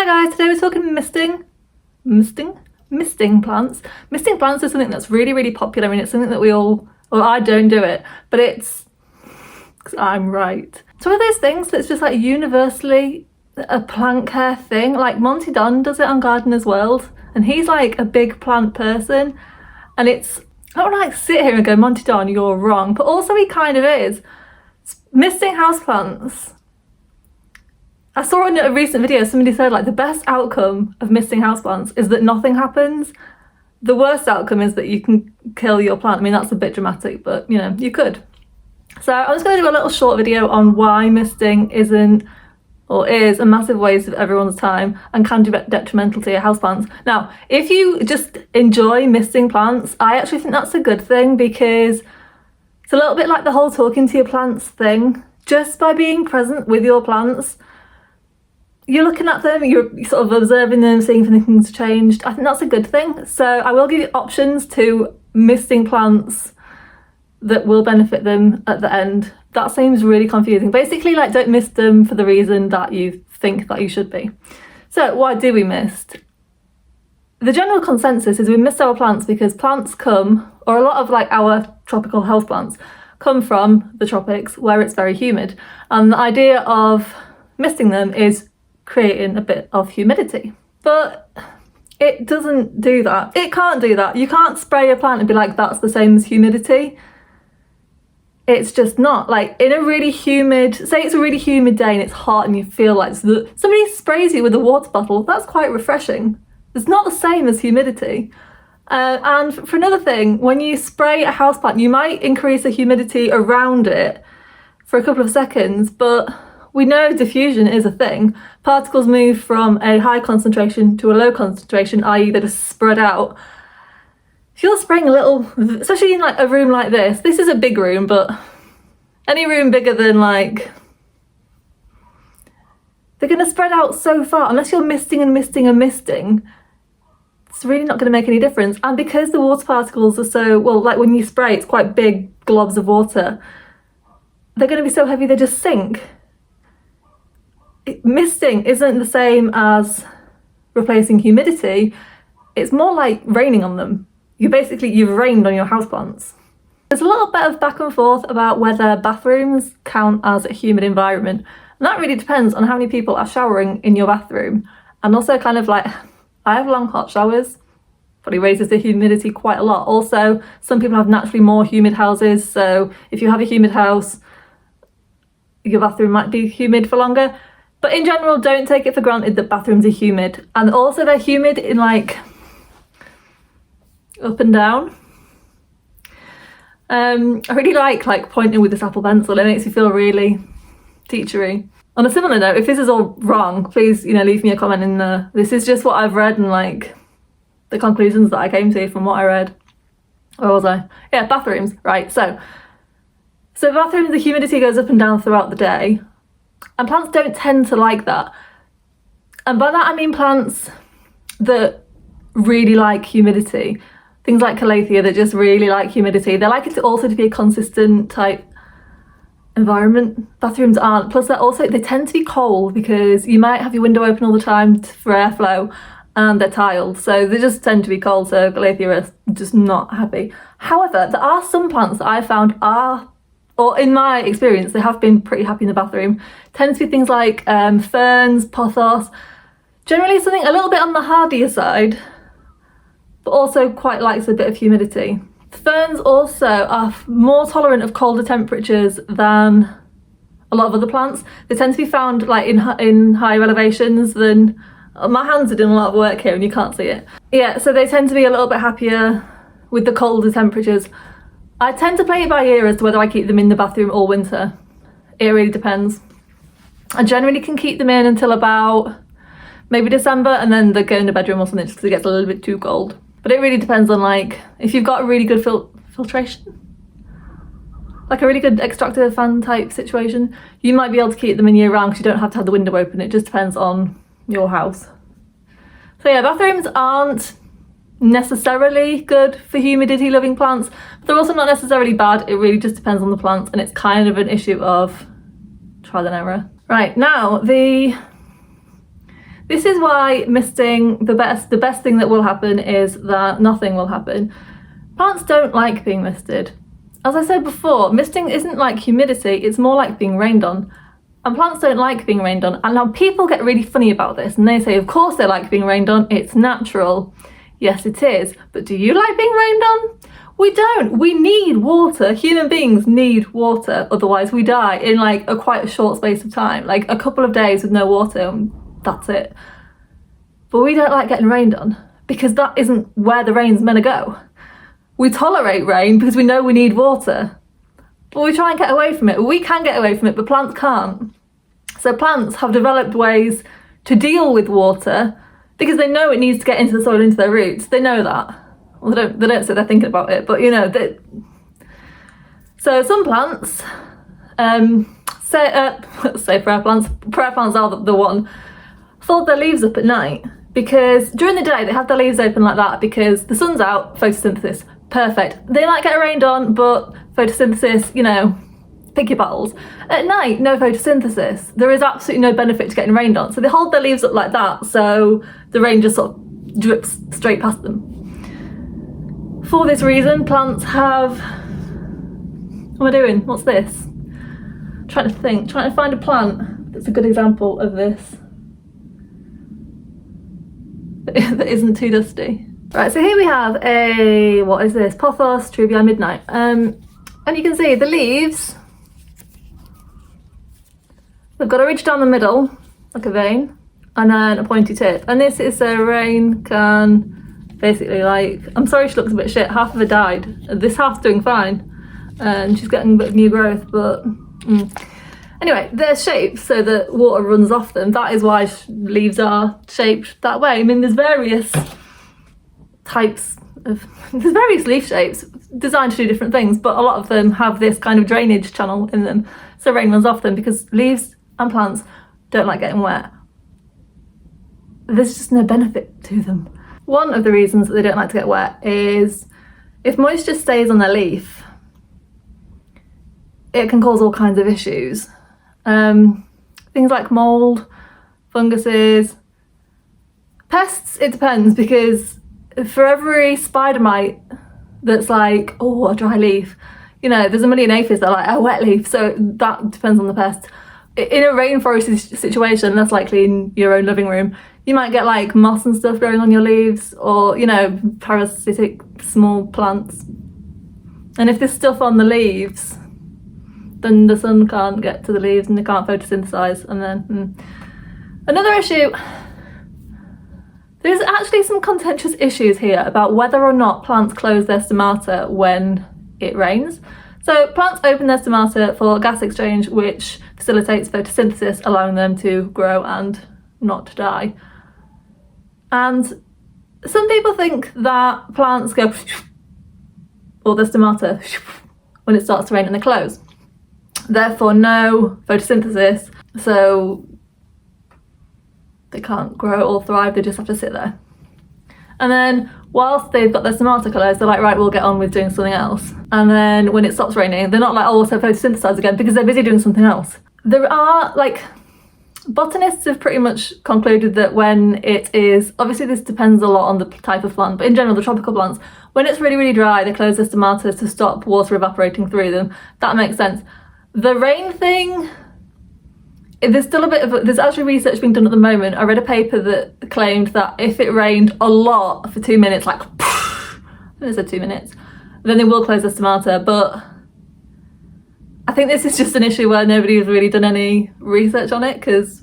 guys, today we're talking misting plants. Misting plants is something that's really popular, and it's something that we all, well, I don't do it, but it's because I'm right. It's one of those things that's just like universally a plant care thing. Like Monty Don does it on Gardener's World, and he's like a big plant person, and it's, I don't like sit here and go, Monty Don, you're wrong, but also he kind of is. Misting houseplants. I saw in a recent video somebody said like the best outcome of misting houseplants is that nothing happens. The worst outcome is that you can kill your plant. I mean, that's a bit dramatic, but you know, you could. So I'm just going to do a little short video on why misting isn't or is a massive waste of everyone's time and can be detrimental to your houseplants. Now, if you just enjoy misting plants, I actually think that's a good thing, because it's a little bit like the whole talking to your plants thing. Just by being present with your plants, you're looking at them, you're sort of observing them, seeing if anything's changed. I think that's a good thing. So I will give you options to misting plants that will benefit them at the end. That seems really confusing. Basically, like, don't mist them for the reason that you think that you should be. So why do we mist? The general consensus is we mist our plants because plants come, or a lot of like our tropical houseplants come from the tropics where it's very humid. And the idea of misting them is creating a bit of humidity. But it doesn't do that. It can't do that. You can't spray a plant and be like, that's the same as humidity. It's just not. Like, in a really humid, say it's a really humid day and it's hot and you feel like somebody sprays you with a water bottle, that's quite refreshing. It's not the same as humidity. And for another thing, when you spray a houseplant, you might increase the humidity around it for a couple of seconds, but we know diffusion is a thing. Particles move from a high concentration to a low concentration, i.e. they're just spread out. If you're spraying a little, especially in like a room like this is a big room, but any room bigger than like, they're going to spread out so far. Unless you're misting and misting and misting, it's really not going to make any difference. And because the water particles are so, well, like when you spray, it's quite big globs of water, they're going to be so heavy they just sink. Misting isn't the same as replacing humidity. It's more like raining on them. You've rained on your houseplants. There's a little bit of back and forth about whether bathrooms count as a humid environment. And that really depends on how many people are showering in your bathroom. And also kind of like, I have long hot showers, probably raises the humidity quite a lot. Also, some people have naturally more humid houses. So if you have a humid house, your bathroom might be humid for longer. But in general, don't take it for granted that bathrooms are humid. And also they're humid in like up and down. I really like pointing with this Apple pencil. It makes me feel really teachery. On a similar note, if this is all wrong, please, leave me a comment in there. This is just what I've read and like the conclusions that I came to from what I read. Where was I? Yeah, bathrooms, right. So bathrooms, the humidity goes up and down throughout the day. And plants don't tend to like that. And by that I mean plants that really like humidity. Things like calathea that just really like humidity. They like it to be a consistent type environment. Bathrooms aren't. Plus they tend to be cold because you might have your window open all the time for airflow, and they're tiled. So they just tend to be cold, so calathea are just not happy. However, there are some plants that I found or in my experience, they have been pretty happy in the bathroom. Tend to be things like ferns, pothos, generally something a little bit on the hardier side, but also quite likes a bit of humidity. Ferns also are more tolerant of colder temperatures than a lot of other plants. They tend to be found like in higher elevations than, my hands are doing a lot of work here and you can't see it. Yeah, so they tend to be a little bit happier with the colder temperatures. I tend to play it by ear as to whether I keep them in the bathroom all winter. It really depends. I generally can keep them in until about maybe December, and then they go in the bedroom or something just because it gets a little bit too cold. But it really depends on like, if you've got a really good filtration, like a really good extractor fan type situation, you might be able to keep them in year round because you don't have to have the window open. It just depends on your house. So yeah, bathrooms aren't necessarily good for humidity loving plants, but they're also not necessarily bad. It really just depends on the plants, and it's kind of an issue of trial and error. Right, now the This is why misting, the best thing that will happen is that nothing will happen. Plants don't like being misted. As I said before, misting isn't like humidity, it's more like being rained on. And plants don't like being rained on. And now people get really funny about this and they say, of course they like being rained on, it's natural. Yes, it is. But do you like being rained on? We don't. We need water. Human beings need water, otherwise we die in like quite a short space of time. Like a couple of days with no water and that's it. But we don't like getting rained on because that isn't where the rain's meant to go. We tolerate rain because we know we need water. But we try and get away from it. We can get away from it, but plants can't. So plants have developed ways to deal with water because they know it needs to get into the soil, into their roots. They know that. Well, they don't say they're thinking about it, but you know. So some plants, say prayer plants are the one, fold their leaves up at night because during the day they have their leaves open like that because the sun's out, photosynthesis, perfect. They might get rained on, but photosynthesis, you know, pick your battles. At night, no photosynthesis. There is absolutely no benefit to getting rained on. So they hold their leaves up like that so the rain just sort of drips straight past them. For this reason, plants have... What am I doing? What's this? Trying to find a plant that's a good example of this. That isn't too dusty. Right, so here we have a, what is this? Pothos Trubii Midnight. And you can see the leaves, they've got a ridge down the middle, like a vein, and then a pointy tip. And this is so rain can basically, like, I'm sorry she looks a bit shit, half of her died. This half's doing fine. And she's getting a bit of new growth, but... Anyway, they're shaped so that water runs off them. That is why leaves are shaped that way. I mean, there's various types of... There's various leaf shapes designed to do different things, but a lot of them have this kind of drainage channel in them, so rain runs off them because leaves and plants don't like getting wet. There's just no benefit to them. One of the reasons that they don't like to get wet is if moisture stays on their leaf, it can cause all kinds of issues. Things like mold, funguses, pests, it depends, because for every spider mite that's like, oh, a dry leaf, you know, there's a million aphids that are like, a wet leaf, so that depends on the pest. In a rainforest situation, that's likely in your own living room, you might get like moss and stuff growing on your leaves, or, you know, parasitic small plants. And if there's stuff on the leaves, then the sun can't get to the leaves and they can't photosynthesize. And then another issue, there's actually some contentious issues here about whether or not plants close their stomata when it rains. So plants open their stomata for gas exchange, which facilitates photosynthesis, allowing them to grow and not die. And some people think that plants go or their stomata when it starts to rain and they close. Therefore no photosynthesis, so they can't grow or thrive, they just have to sit there. And then whilst they've got their stomata closed, they're like, right, we'll get on with doing something else. And then when it stops raining, they're not like, oh, so photosynthesize again, because they're busy doing something else. There are, like, botanists have pretty much concluded that when it is, obviously this depends a lot on the type of plant, but in general, the tropical plants, when it's really, really dry, they close their stomata to stop water evaporating through them. That makes sense. The rain thing, there's still a bit of, there's actually research being done at the moment. I read a paper that claimed that if it rained a lot for 2 minutes, like, I think it said 2 minutes, then they will close their stomata. But I think this is just an issue where nobody's really done any research on it, because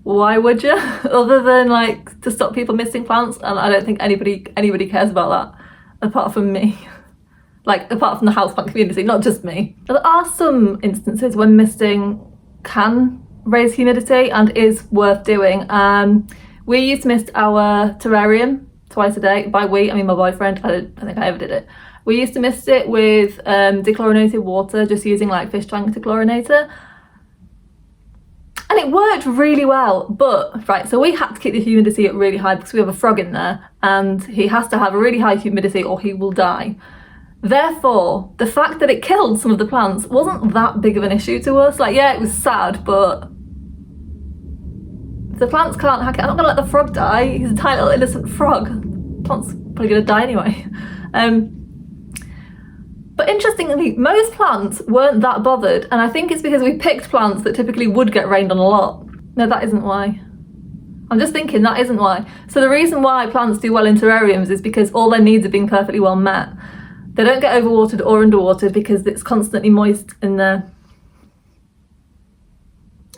why would you? Other than like to stop people misting plants, and I don't think anybody cares about that apart from me. Like, apart from the houseplant community, not just me. There are some instances when misting can raise humidity and is worth doing. We used to mist our terrarium twice a day. By we, I mean my boyfriend. I don't think I ever did it. We used to mist it with dechlorinated water, just using like fish tank dechlorinator. And it worked really well, but, right, so we had to keep the humidity at really high because we have a frog in there and he has to have a really high humidity or he will die. Therefore, the fact that it killed some of the plants wasn't that big of an issue to us. Like, yeah, it was sad, but The plants can't hack it. I'm not gonna let the frog die. He's a tiny little innocent frog. The plant's probably gonna die anyway. But interestingly, most plants weren't that bothered, and I think it's because we picked plants that typically would get rained on a lot. No, that isn't why. I'm just thinking that isn't why. So the reason why plants do well in terrariums is because all their needs are being perfectly well met. They don't get overwatered or underwatered because it's constantly moist in their,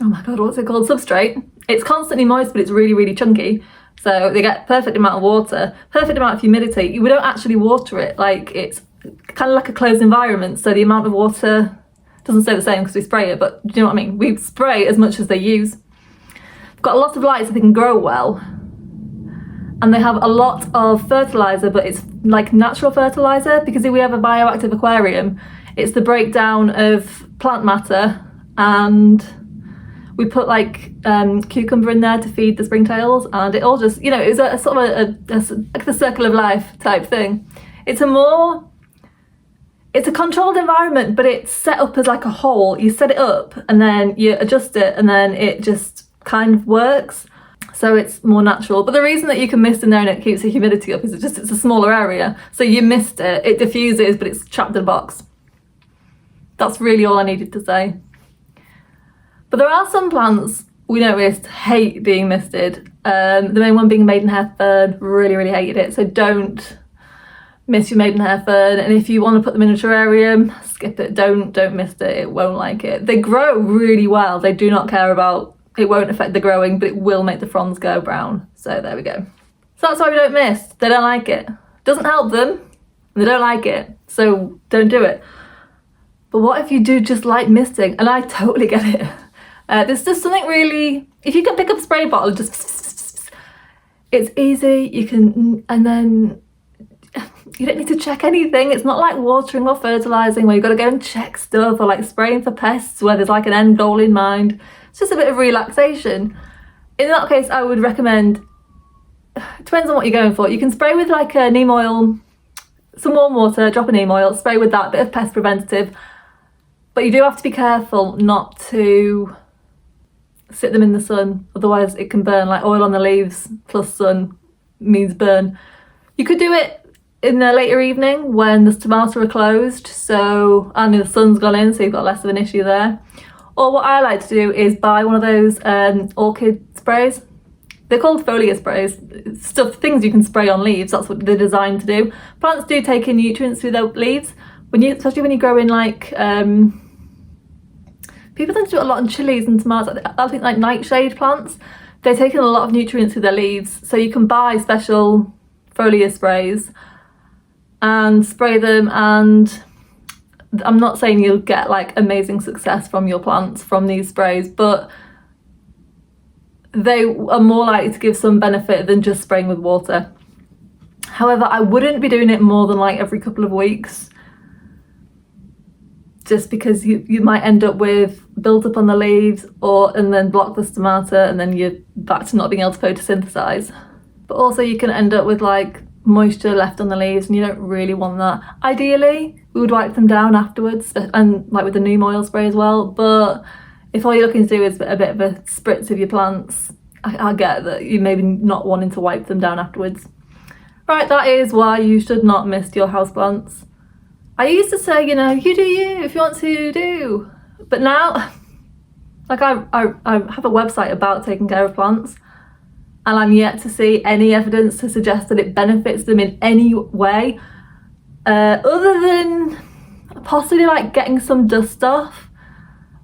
oh my god, what's it called? Substrate. It's constantly moist, but it's really, really chunky. So they get perfect amount of water, perfect amount of humidity. We don't actually water it, like it's kind of like a closed environment. So the amount of water doesn't stay the same because we spray it, but do you know what I mean? We spray as much as they use. They've got a lot of light so they can grow well. And they have a lot of fertilizer, but it's like natural fertilizer, because if we have a bioactive aquarium, it's the breakdown of plant matter, and we put like cucumber in there to feed the springtails, and it all just, you know, it's a sort of like the circle of life type thing. It's a controlled environment, but it's set up as like a whole. You set it up and then you adjust it, and then it just kind of works. So it's more natural. But the reason that you can mist in there and it keeps the humidity up is it's a smaller area. So you mist it, it diffuses, but it's trapped in a box. That's really all I needed to say. But there are some plants we noticed hate being misted. The main one being maidenhair fern, really, really hated it. So don't mist your maidenhair fern. And if you want to put them in a terrarium, skip it. Don't mist it, it won't like it. They grow really well. They do not care about, it won't affect the growing, but it will make the fronds go brown. So there we go. So that's why we don't mist. They don't like it. Doesn't help them, and they don't like it. So don't do it. But what if you do just like misting? And I totally get it. There's just something really, if you can pick up a spray bottle, just, it's easy, you can, and then you don't need to check anything. It's not like watering or fertilising where you've got to go and check stuff, or like spraying for pests where there's like an end goal in mind. It's just a bit of relaxation. In that case, I would recommend, it depends on what you're going for. You can spray with like a neem oil, some warm water, drop a neem oil, spray with that, bit of pest preventative. But you do have to be careful not to sit them in the sun, otherwise it can burn. Like oil on the leaves plus sun means burn. You could do it in the later evening when the stomata are closed, so, and the sun's gone in, so you've got less of an issue there. Or what I like to do is buy one of those orchid sprays. They're called foliar sprays. Things you can spray on leaves, that's what they're designed to do. Plants do take in nutrients through their leaves, especially when you grow in like, people tend to do it a lot in chilies and tomatoes. I think like nightshade plants, they're taking a lot of nutrients through their leaves. So you can buy special foliar sprays and spray them, and I'm not saying you'll get like amazing success from your plants from these sprays, but they are more likely to give some benefit than just spraying with water. However, I wouldn't be doing it more than like every couple of weeks, just because you might end up with build up on the leaves and then block the stomata, and then you're back to not being able to photosynthesize. But also you can end up with like moisture left on the leaves, and you don't really want that. Ideally, we would wipe them down afterwards, and like with the neem oil spray as well. But if all you're looking to do is a bit of a spritz of your plants, I get that you maybe not wanting to wipe them down afterwards. Right, that is why you should not mist your houseplants. I used to say, you know, you do you, if you want to do. But now, like I have a website about taking care of plants, and I'm yet to see any evidence to suggest that it benefits them in any way, other than possibly like getting some dust off.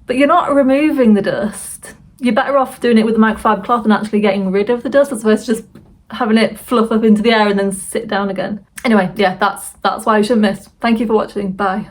But you're not removing the dust. You're better off doing it with a microfiber cloth and actually getting rid of the dust, as opposed to just having it fluff up into the air and then sit down again. Anyway, yeah, that's why you shouldn't mist. Thank you for watching. Bye.